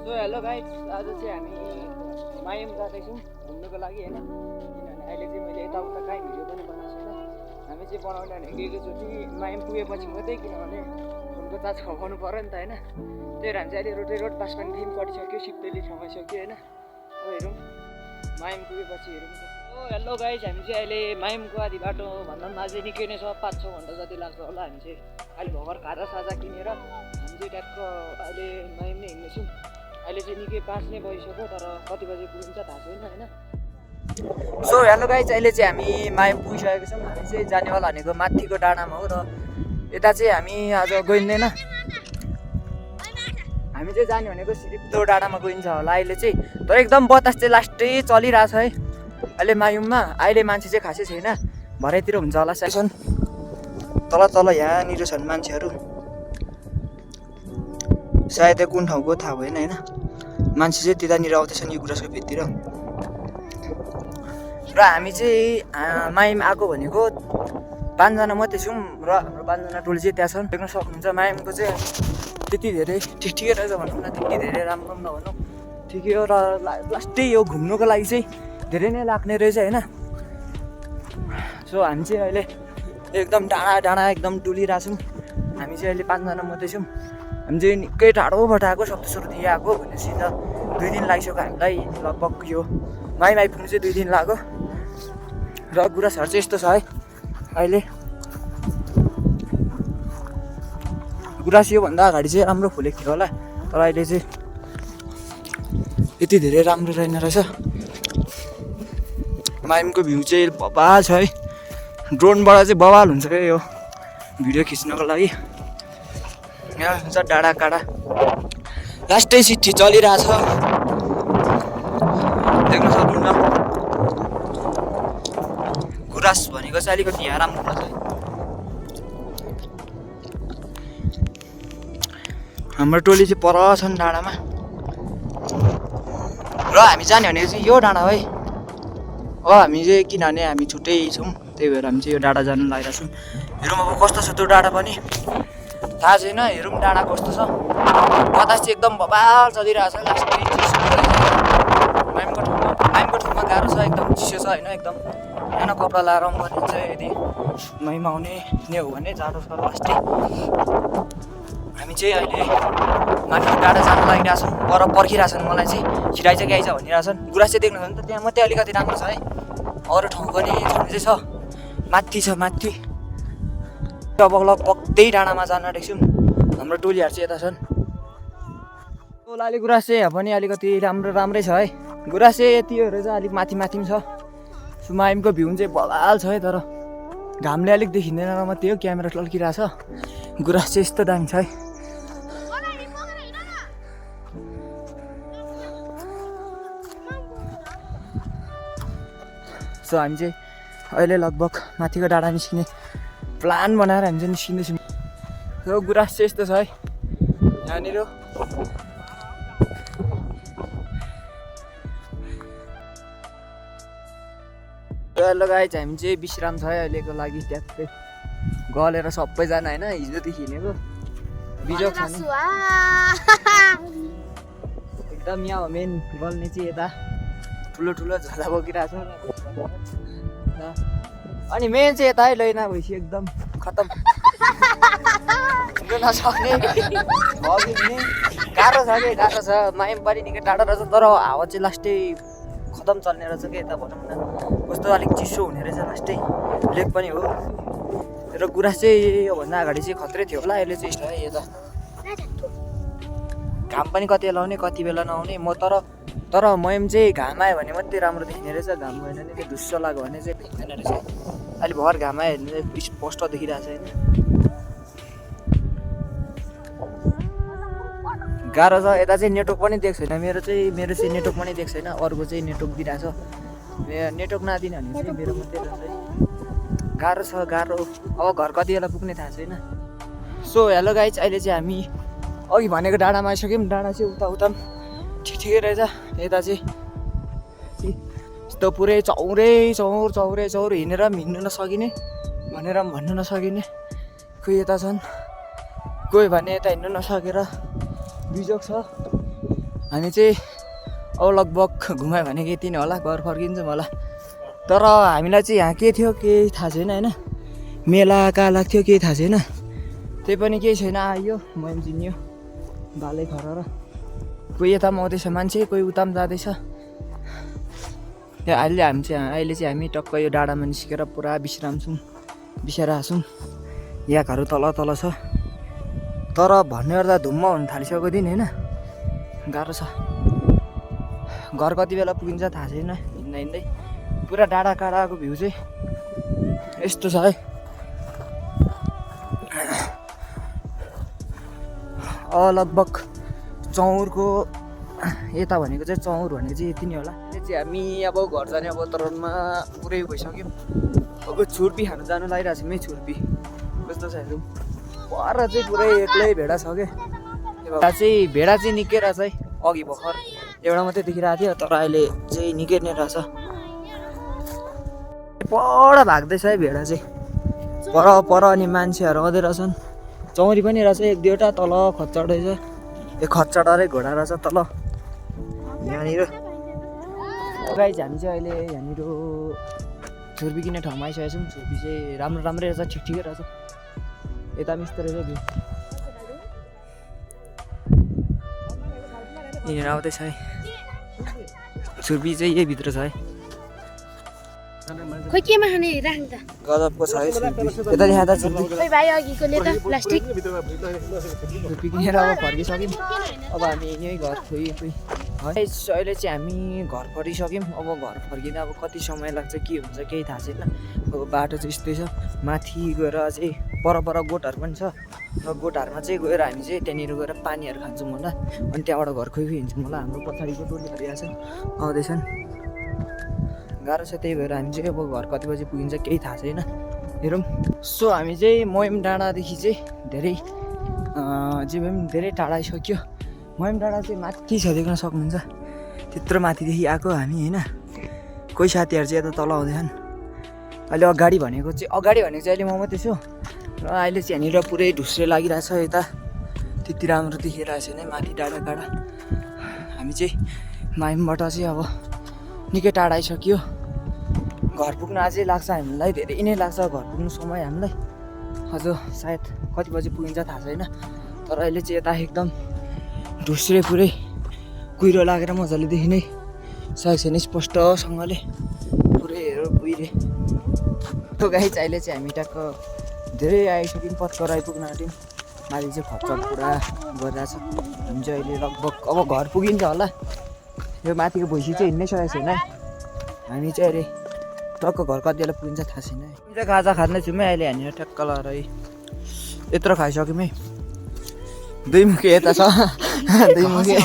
So hello guys, आज चाहिँ हामी मायम जाँदैछौँ घुम्नुको लागि होइन। किनभने अहिले चाहिँ मैले यताउता काहीँ भिडियो पनि बनाएको छैन। हामी चाहिँ बनाउने भनेको एकैचोटि मायम पुगेपछि मात्रै, किनभने घुमको चार्ज खपाउनु पऱ्यो नि त होइन। त्यही भएर हामी चाहिँ अहिले रोड पास पनि दिन कटिसक्यो, सिप्तेली ठाउँसक्यो होइन। अब हेरौँ मायम पुगेपछि हेरौँ। हो हेलो गाइस, हामी चाहिँ अहिले मायमको आधी बाटो भन्दा पनि अझै निकै नै छ, 5-6 घन्टा जति लाग्छ होला। हामी चाहिँ अहिले भर्खर खाजा साजा किनेर हामी चाहिँ ट्याक्क अहिले मायम नै हिँड्दैछौँ। अहिले चाहिँ निकै 5 नै बजिसक्यो, तर कति बजे पुगिन्छ थाहा छैन होइन। सो हेलो गाइस, अहिले चाहिँ हामी मायम पुगिसकेको छौँ। हामी चाहिँ जानेवाला भनेको माथिको डाँडामा हो र यता चाहिँ हामी आज गइँदैन। हामी चाहिँ जाने भनेको सिरिप्दो डाँडामा गइन्छ होला अहिले चाहिँ। तर एकदम बतास चाहिँ लास्टै चलिरहेछ है अहिले मायुममा। अहिले मान्छे चाहिँ खासै छैन, भरेतिर हुन्छ होला सेसन। तल तल यहाँनिर छन् मान्छेहरू, सायद कुन ठाउँको थाहा भएन होइन। मान्छे चाहिँ त्यतानिर आउँदैछन् यो गुराँसको भिततिर। र हामी चाहिँ मायम आएको भनेको 5 जना मात्रै छौँ र हाम्रो 5 जना टोली चाहिँ त्यहाँ छन्। देख्न सक्नुहुन्छ मायमको चाहिँ त्यति धेरै ठिकै रहेछ भनौँ न, त्यति धेरै राम्रो पनि नभनौँ, ठिकै हो। र लास्टै यो घुम्नुको लागि चाहिँ धेरै नै लाग्ने रहेछ होइन। सो हामी चाहिँ अहिले एकदम डाँडा एकदम डुलिरहेछौँ। हामी चाहिँ अहिले 5 जना मात्रै छौँ। हामी चाहिँ निकै टाढोबाट आएको, सप्तश्रुति आएको भनेपछि त 2 दिन लागिसक्यो हामीलाई। लगभग यो मायम आइपुग्नु चाहिँ 2 दिन लाग्यो। र गुराँसहरू चाहिँ यस्तो छ है अहिले। गुराँस योभन्दा अगाडि चाहिँ राम्रो फुलेको थियो होला, तर अहिले चाहिँ यति धेरै राम्रो रहेन रहेछ। मायमको भ्यू चाहिँ बवाल छ है, ड्रोनबाट चाहिँ बवाल हुन्छ क्या यो भिडियो खिच्नको लागि। यहाँ हुन्छ डाँडा काँडा, लास्टै सिटी चलिरहेछ देख्न सक्नुहुन्छ। गुराँस भनेको चाहिँ अलिकति यहाँ राम्रो छ है। हाम्रो टोली चाहिँ पर छन् डाँडामा र हामी जाने भनेको चाहिँ यो डाँडा है। हो हामी चाहिँ किनभने हामी छुट्टै छौँ, त्यही भएर हामी चाहिँ यो डाँडा जानु लागिरहेको छौँ। हेरौँ अब कस्तो छ त्यो डाँडा पनि थाहा छैन। हेरौँ डाँडा कस्तो छ। बतास चाहिँ एकदम बबाल चलिरहेछ। लास्टै चिसो मायमको ठाउँमा गाह्रो छ, एकदम चिसो छ होइन। एकदम सानो कपडा लाएर आउनु पर्ने हुन्छ यदि मायम आउने नै हो भने, जाडो छ लास्टै। हामी चाहिँ अहिले माथिको डाँडा जानु लागिरहेछौँ। पर पर्खिरहेछन् मलाई चाहिँ, छिराइछ कि आइज भनिरहेछन्। गुराँस चाहिँ देख्नु भने त त्यहाँ मात्रै अलिकति राम्रो छ है, अरू ठाउँ पनि छनु चाहिँ छ, माथि छ माथि। अब लगभग त्यही डाँडामा जान आँटेको छौँ। हाम्रो टोलीहरू चाहिँ यता छन्। अहिले गुराँस चाहिँ पनि अलिकति राम्रै छ है। गुराँस चाहिँ यतिहरू चाहिँ अलिक माथि पनि छ। मायमको भ्यू चाहिँ बवाल छ है, तर घामले अलिक देखिँदैन र म त्यही हो क्यामेरा टल्किरहेछ। गुराँस चाहिँ यस्तो दामी छ है। सो हामी चाहिँ अहिले लगभग माथिको डाँडा निस्किने प्लान बनाएर हामी चाहिँ निस्किँदैछौँ। यो गुराँस चाहिँ यस्तो छ है यहाँनिर। हेलो गाइस, हामी चाहिँ विश्राम छ है अहिलेको लागि। ट्याक्कै गलेर सबैजना होइन, हिजोदेखि हिँडेको बिजोग छ नि एकदम। यहाँ मेन गल्ने चाहिँ यता ठुलो झोला बोकिरहेको छ। अनि मेन चाहिँ यता है लैना भइसक्यो, एकदम खतम नसक्ने भगिने गाह्रो छ कि गाह्रो छ। मायम पनि निकै टाढो रहेछ, तर हावा चाहिँ लास्टै खतम चल्ने रहेछ क्या यता भनौँ न। कस्तो अलिक चिसो हुने रहेछ लास्टै, लेक पनि हो। र गुराँस चाहिँ योभन्दा अगाडि चाहिँ खत्रै थियो होला, अहिले चाहिँ है यता घाम पनि कति बेला आउने कति बेला नआउने। तर मायम चाहिँ घाम आयो भने मात्रै राम्रो देखिने रहेछ, घाम भएन भने त्यो धुस्सो लाग्यो भने चाहिँ देखिँदैन रहेछ। अहिले भर घाम आयो भने चाहिँ स्पष्ट देखिरहेको छ होइन। गाह्रो छ यता चाहिँ, नेटवर्क पनि दिएको छैन। मेरो चाहिँ नेटवर्क पनि दिएको छैन, अरूको चाहिँ नेटवर्क दिइरहेछ। नेटवर्क नदिने भने चाहिँ मेरो मात्रै रहेछ। गाह्रो छ गाह्रो। अब घर कति बेला पुग्ने थाहा छैन। सो हेलो गाइस, अहिले चाहिँ हामी अघि भनेको डाँडामा आइसक्यौँ। डाँडा चाहिँ उता ठिकै रहेछ। यता चाहिँ यस्तो पुरै चौर हिँडेर पनि हिँड्नु नसकिने, भनेर पनि भन्नु नसकिने। कोही यता छन्, कोही भने यता हिँड्नु नसकेर बिजोग छ। हामी चाहिँ अब लगभग घुमायो भने यति नै होला, घर फर्किन्छौँ होला। तर हामीलाई चाहिँ यहाँ के थियो केही थाहा छैन होइन, मेला कहाँ लाग्थ्यो केही थाहा छैन। त्यही पनि केही छैन, आयो मैम चिन्यो बालै खर र कोही यता पनि आउँदैछ मान्छे, कोही उता पनि जाँदैछ। त्यहाँ अहिले चाहिँ हामी टक्क यो डाँडामा निस्केर पुरा बिसाइरहेको छौँ। याकहरू तल तल छ, तर भन्नुपर्दा धुम्म हुन थालिसकेको दिन होइन, गाह्रो छ। घर कति बेला पुगिन्छ थाहा छैन, हिँड्दा हिँड्दै पुरा डाँडा काँडाको भ्यू चाहिँ यस्तो छ है। लगभग चौरको यता भनेको चाहिँ चौर भनेको चाहिँ यति नै होला। यो चाहिँ हामी अब घर जाने अवतरणमा पुरै भइसक्यौँ। अब छुर्पी खानु जानु लागिरहेको छ। छुर्पी कस्तो छ हेरौँ। पर चाहिँ पुरै एक्लै भेडा छ क्या। भेडा चाहिँ निकै रहेछ है। अघि भर्खर एउटा मात्रै देखिरहेको थियो, तर अहिले चाहिँ निकै नै रहेछ। पर भाग्दैछ है भेडा चाहिँ, पर अनि मान्छेहरू आउँदै रहेछन्। चौरी पनि रहेछ एक दुईवटा, तल खच्चड रहेछ, यो खच्चड र घोडा रहेछ तल यहाँनिर। गाइज हामी चाहिँ अहिले यहाँनिर छुर्पी किन्ने ठाउँमा आइसकेको छौँ। छुर्पी चाहिँ राम्रै रहेछ, ठिकै रहेछ। यता पनि यस्तो रहेछ भ्यू, यहाँनिर आउँदैछ है। छुर्पी चाहिँ यही भित्र छ है। खोइ केमा खाने राख्नु त गजबको छ है छुर्पी। यता देखा त छुर्पी। खोइ भाइ अघिको ले त प्लास्टिक छुर्पी किनेर अब फर्किसक्यौँ। अब हामी यहीँ घर खोइ है। अहिले चाहिँ हामी घर फर्किसक्यौँ। अब घर फर्किँदा अब कति समय लाग्छ के हुन्छ केही थाहा छैन। अब बाटो चाहिँ यस्तै छ। माथि गएर चाहिँ पर गोठहरू पनि छ, र गोठहरूमा चाहिँ गएर हामी चाहिँ त्यहाँनिर गएर पानीहरू खान्छौँ होला। अनि त्यहाँबाट घर खोइ हिँड्छौँ होला। हाम्रो पछाडिको टोलीहरू यहाँ छ, आउँदैछन्। गाह्रो छ, त्यही भएर हामी चाहिँ अब घर कति बजी पुगिन्छ केही थाहा छैन, हेरौँ। सो हामी चाहिँ मयम डाँडादेखि चाहिँ धेरै टाढा आइसक्यो। मयम डाँडा चाहिँ माथि छ, देख्न सक्नुहुन्छ। त्यत्रो माथिदेखि आएको हामी होइन। कोही साथीहरू चाहिँ यता तल आउँदैछन्। अहिले अगाडि भनेको चाहिँ अहिले म मात्रै छु। र अहिले चाहिँ यहाँनिर पुरै ढुस्रे लागिरहेछ। यता त्यति राम्रो देखिरहेको छैन माथि डाँडा काँडा। हामी चाहिँ माइमबाट चाहिँ अब निकै टाढा आइसक्यो। घर पुग्न अझै लाग्छ हामीलाई, धेरै नै लाग्छ घर पुग्नु समय हामीलाई। अझ सायद कति बजी पुगिन्छ थाहा छैन, तर अहिले चाहिँ यता एकदम ढुस्रे पुरै कुहिरो लागेर मजाले देखिनै सकेको छैन स्पष्टसँगले पुरै कुहिरे। त्यो गाइज अहिले चाहिँ हामी टक्क धेरै आइसक्यौँ, पत्कर आइपुग्न आँट्यौँ। माथि चाहिँ खच्चड पुरा गरिरहेछ। हामी चाहिँ अहिले लगभग अब घर पुगिन्छ होला। यो माथिको भैँसी चाहिँ हिँड्नै सकेको छैन। हामी चाहिँ अहिले टक्क घर कति बेला पुगिन्छ थाहा छैन। हामी चाहिँ खाजा खाँदैछौँ है अहिले यहाँनिर टक्क लगाएर है। यत्रो खाइसक्यौँ है। दुई मुखे यता छ, दुई मुखे